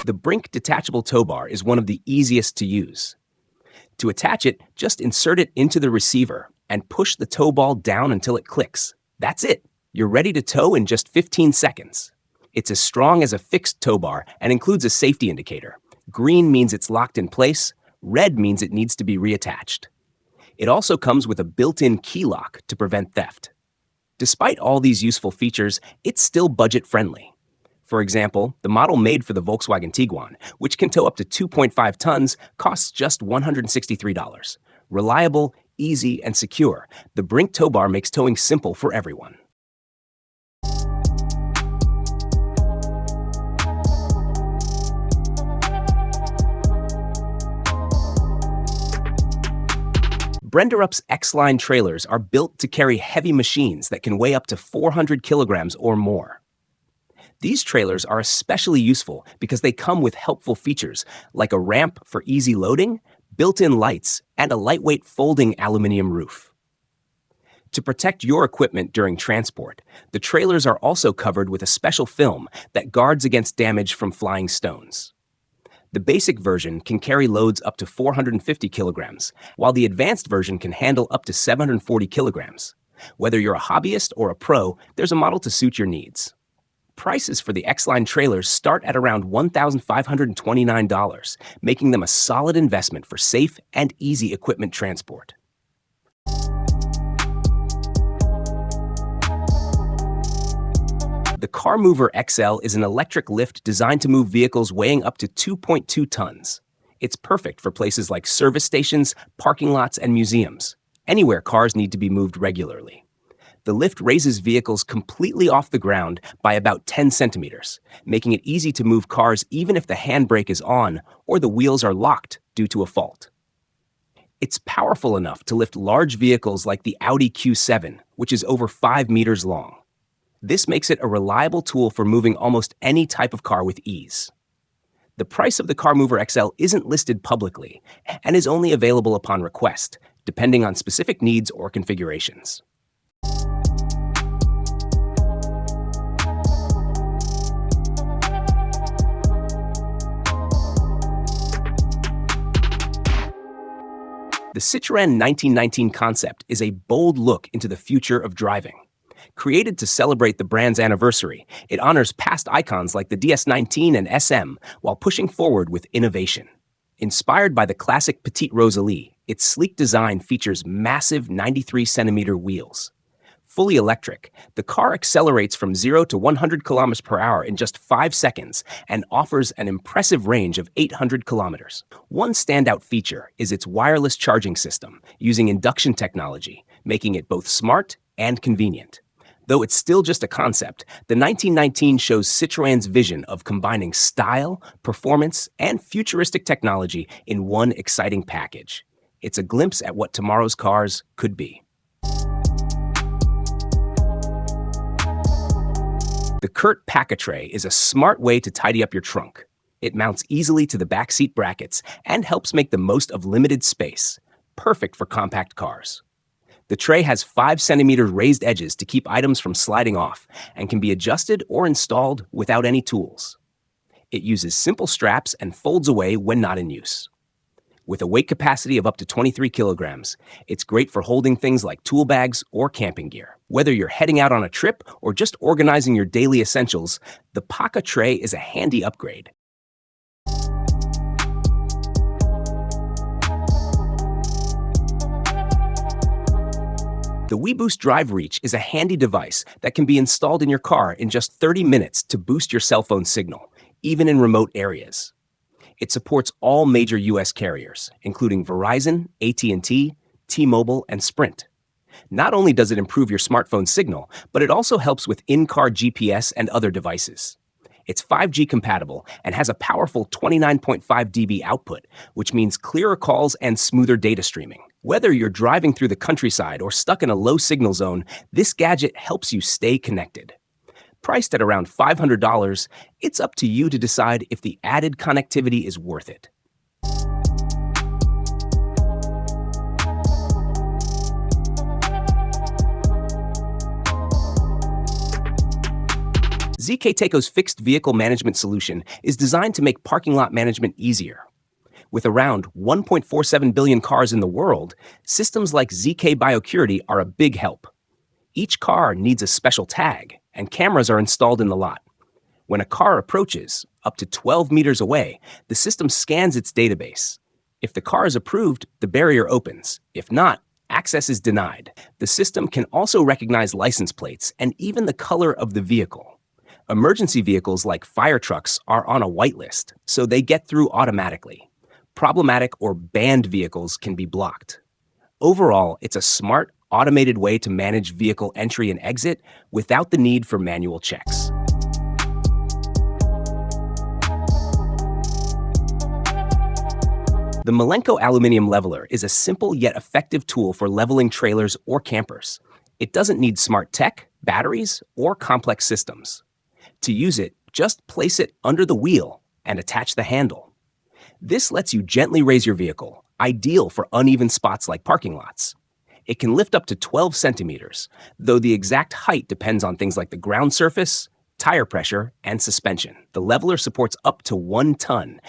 The Brink detachable tow bar is one of the easiest to use. To attach it, just insert it into the receiver and push the tow ball down until it clicks. That's it. You're ready to tow in just 15 seconds. It's as strong as a fixed tow bar and includes a safety indicator. Green means it's locked in place. Red means it needs to be reattached. It also comes with a built-in key lock to prevent theft. Despite all these useful features, it's still budget-friendly. For example, the model made for the Volkswagen Tiguan, which can tow up to 2.5 tons, costs just $163. Reliable, easy, and secure, the Brink tow bar makes towing simple for everyone. Brenderup's X-Line trailers are built to carry heavy machines that can weigh up to 400 kilograms or more. These trailers are especially useful because they come with helpful features like a ramp for easy loading, built-in lights, and a lightweight folding aluminum roof. To protect your equipment during transport, the trailers are also covered with a special film that guards against damage from flying stones. The basic version can carry loads up to 450 kilograms, while the advanced version can handle up to 740 kilograms. Whether you're a hobbyist or a pro, there's a model to suit your needs. Prices for the X-Line trailers start at around $1,529, making them a solid investment for safe and easy equipment transport. The CarMover XL is an electric lift designed to move vehicles weighing up to 2.2 tons. It's perfect for places like service stations, parking lots, and museums, anywhere cars need to be moved regularly. The lift raises vehicles completely off the ground by about 10 centimeters, making it easy to move cars even if the handbrake is on or the wheels are locked due to a fault. It's powerful enough to lift large vehicles like the Audi Q7, which is over 5 meters long. This makes it a reliable tool for moving almost any type of car with ease. The price of the CarMover XL isn't listed publicly and is only available upon request, depending on specific needs or configurations. The Citroën 1919 concept is a bold look into the future of driving. Created to celebrate the brand's anniversary, it honors past icons like the DS19 and SM while pushing forward with innovation. Inspired by the classic Petite Rosalie, its sleek design features massive 93-centimeter wheels. Fully electric, the car accelerates from 0 to 100 kilometers per hour in just 5 seconds and offers an impressive range of 800 kilometers. One standout feature is its wireless charging system using induction technology, making it both smart and convenient. Though it's still just a concept, the 1919 shows Citroën's vision of combining style, performance, and futuristic technology in one exciting package. It's a glimpse at what tomorrow's cars could be. The Kurt Pack-A-Tray is a smart way to tidy up your trunk. It mounts easily to the backseat brackets and helps make the most of limited space, perfect for compact cars. The tray has 5-centimeter raised edges to keep items from sliding off and can be adjusted or installed without any tools. It uses simple straps and folds away when not in use. With a weight capacity of up to 23 kilograms, it's great for holding things like tool bags or camping gear. Whether you're heading out on a trip or just organizing your daily essentials, the Pack-A-Tray is a handy upgrade. The WeBoost Drive Reach is a handy device that can be installed in your car in just 30 minutes to boost your cell phone signal, even in remote areas. It supports all major U.S. carriers, including Verizon, AT&T, T-Mobile, and Sprint. Not only does it improve your smartphone signal, but it also helps with in-car GPS and other devices. It's 5G compatible and has a powerful 29.5 dB output, which means clearer calls and smoother data streaming. Whether you're driving through the countryside or stuck in a low signal zone, this gadget helps you stay connected. Priced at around $500, it's up to you to decide if the added connectivity is worth it. ZK-Taco's fixed vehicle management solution is designed to make parking lot management easier. With around 1.47 billion cars in the world, systems like ZK Biocurity are a big help. Each car needs a special tag, and cameras are installed in the lot. When a car approaches, up to 12 meters away, the system scans its database. If the car is approved, the barrier opens. If not, access is denied. The system can also recognize license plates and even the color of the vehicle. Emergency vehicles like fire trucks are on a whitelist, so they get through automatically. Problematic or banned vehicles can be blocked. Overall, it's a smart, automated way to manage vehicle entry and exit without the need for manual checks. The Malenko Aluminum Leveler is a simple yet effective tool for leveling trailers or campers. It doesn't need smart tech, batteries, or complex systems. To use it, just place it under the wheel and attach the handle. This lets you gently raise your vehicle, ideal for uneven spots like parking lots. It can lift up to 12 centimeters, though the exact height depends on things like the ground surface, tire pressure, and suspension. The leveler supports up to 1 ton